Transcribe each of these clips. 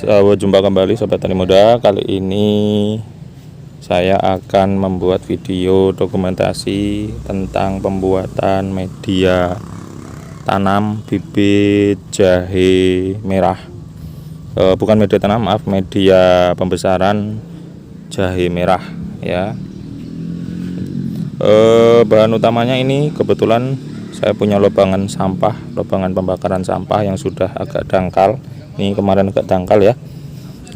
Jumpa kembali Sobat Tani Muda. Kali ini saya akan membuat video dokumentasi tentang pembuatan media tanam bibit jahe merah. Bukan media tanam, maaf, media pembesaran jahe merah ya. Bahan utamanya ini kebetulan saya punya lobangan sampah, lobangan pembakaran sampah yang sudah agak dangkal. Ini kemarin agak dangkal ya.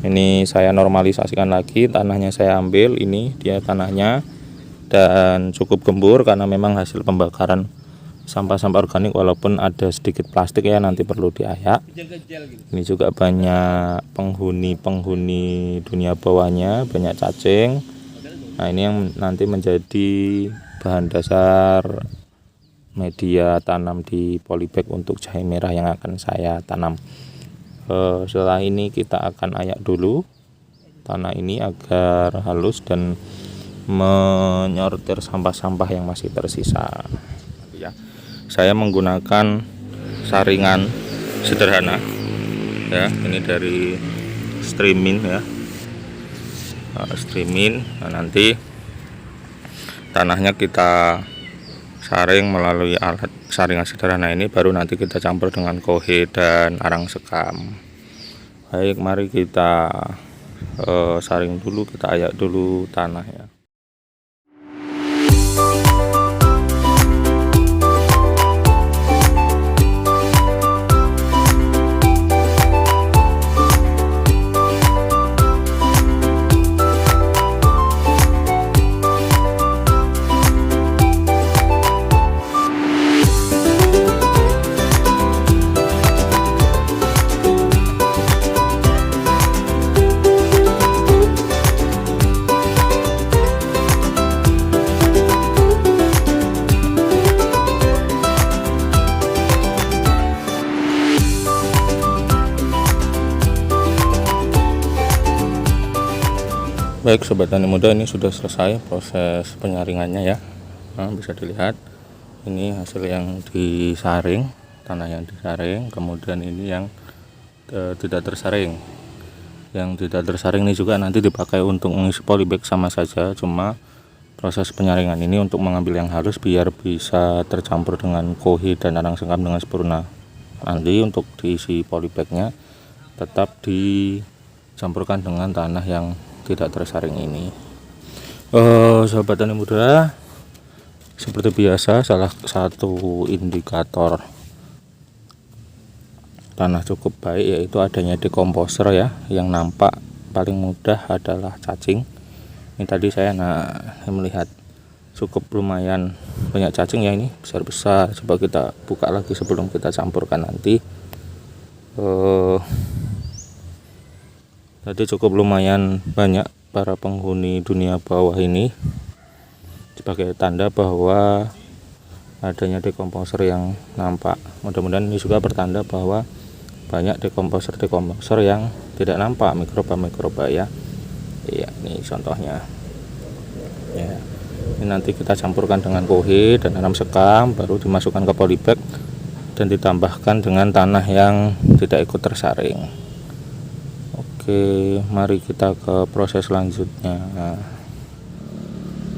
Ini saya normalisasikan lagi, tanahnya saya ambil, ini dia tanahnya, dan cukup gembur karena memang hasil pembakaran sampah-sampah organik, walaupun ada sedikit plastik ya, nanti perlu diayak. Ini juga banyak penghuni dunia bawahnya, banyak cacing. Nah, ini yang nanti menjadi bahan dasar media tanam di polybag untuk jahe merah yang akan saya tanam. Setelah ini kita akan ayak dulu tanah ini agar halus dan menyortir sampah-sampah yang masih tersisa ya. Saya menggunakan saringan sederhana ya, ini dari Streamin ya, Streamin. Nah, nanti tanahnya kita saring melalui alat saringan sederhana ini, baru nanti kita campur dengan kohe dan arang sekam. Baik, mari kita saring dulu, kita ayak dulu tanah ya. Baik Sobat Tani Muda, ini sudah selesai proses penyaringannya ya. Nah, bisa dilihat ini hasil yang disaring, tanah yang disaring, kemudian ini yang tidak tersaring. Yang tidak tersaring ini juga nanti dipakai untuk mengisi polybag sama saja, cuma proses penyaringan ini untuk mengambil yang halus biar bisa tercampur dengan kohe dan arang sekam dengan sempurna. Nanti untuk diisi polybagnya tetap dicampurkan dengan tanah yang tidak tersaring ini. Sobat Tani Muda, seperti biasa, salah satu indikator tanah cukup baik yaitu adanya dekomposer ya. Yang nampak paling mudah adalah cacing. Ini tadi saya melihat cukup lumayan banyak cacing ya, ini besar-besar. Coba kita buka lagi sebelum kita campurkan nanti. Tadi cukup lumayan banyak para penghuni dunia bawah ini, sebagai tanda bahwa adanya dekomposer yang nampak. Mudah-mudahan ini juga pertanda bahwa banyak dekomposer yang tidak nampak, mikroba ya. Iya, ini contohnya ya. Ini nanti kita campurkan dengan kohe dan arang sekam, baru dimasukkan ke polybag dan ditambahkan dengan tanah yang tidak ikut tersaring. Oke, mari kita ke proses selanjutnya.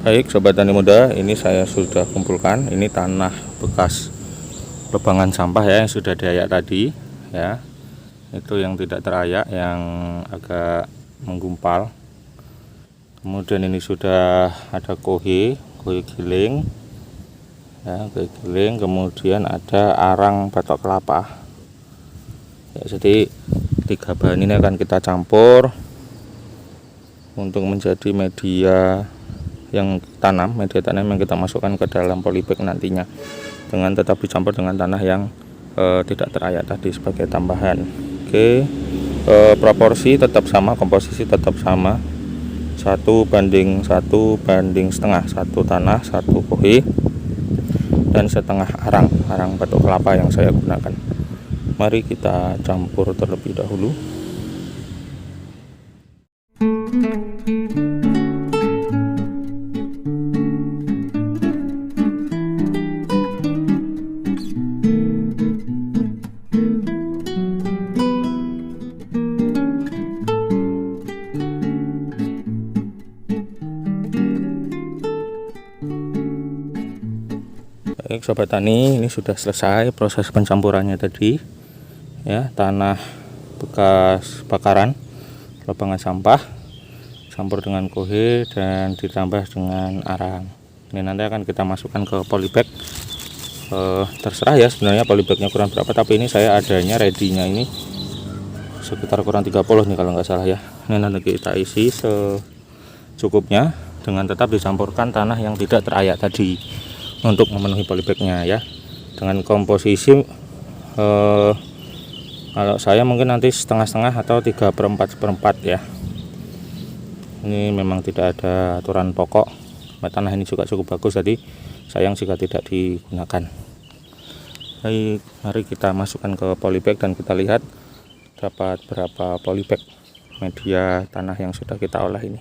Baik Sobat Tani Muda, ini saya sudah kumpulkan. Ini tanah bekas lobangan sampah ya, yang sudah diayak tadi ya. Itu yang tidak terayak, yang agak menggumpal. Kemudian ini sudah ada kohe giling ya, kohe giling. Kemudian ada arang batok kelapa ya. Jadi 3 bahan ini akan kita campur untuk menjadi media media tanam yang kita masukkan ke dalam polybag nantinya, dengan tetap dicampur dengan tanah yang tidak terayak tadi sebagai tambahan. Oke, proporsi tetap sama, komposisi tetap sama, 1:1,5, 1 tanah, 1 kohe dan setengah arang batok kelapa yang saya gunakan. Mari kita campur terlebih dahulu. Baik sobat tani, ini sudah selesai proses pencampurannya tadi ya, tanah bekas bakaran, lubangan sampah, campur dengan kohe dan ditambah dengan arang. Ini nanti akan kita masukkan ke polybag. Terserah ya sebenarnya polybagnya kurang berapa, tapi ini saya adanya ready-nya ini sekitar kurang 30 nih kalau nggak salah ya. Ini nanti kita isi secukupnya dengan tetap dicampurkan tanah yang tidak terayak tadi untuk memenuhi polybagnya ya, dengan komposisi kalau saya mungkin nanti setengah-setengah atau 3/4 ya. Ini memang tidak ada aturan pokok, tanah ini juga cukup bagus, jadi sayang jika tidak digunakan. Baik, mari kita masukkan ke polybag dan kita lihat dapat berapa polybag media tanah yang sudah kita olah ini.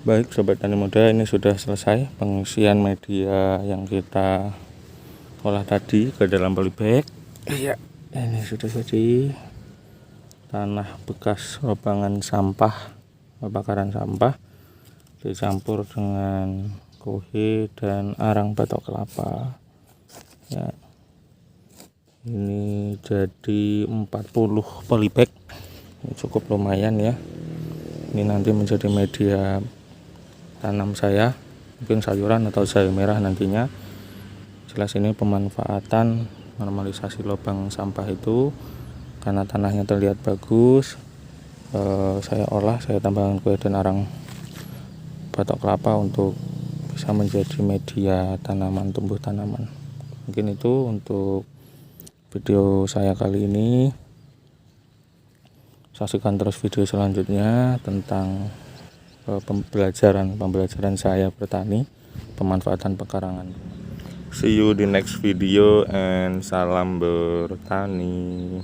Baik sobat tani muda, ini sudah selesai pengisian media yang kita olah tadi ke dalam polybag. Iya, ini sudah jadi tanah bekas lubangan sampah, bakaran sampah dicampur dengan kohe dan arang batok kelapa ya. Ini jadi 40 polybag, ini cukup lumayan ya. Ini nanti menjadi media tanam saya, mungkin sayuran atau jahe merah nantinya. Jelas ini pemanfaatan normalisasi lubang sampah itu karena tanahnya terlihat bagus. Saya olah, saya tambahkan kohe dan arang batok kelapa untuk bisa menjadi media tanaman, tumbuh tanaman. Mungkin itu untuk video saya kali ini. Saksikan terus video selanjutnya tentang pembelajaran saya bertani, pemanfaatan pekarangan. See you di next video and salam bertani.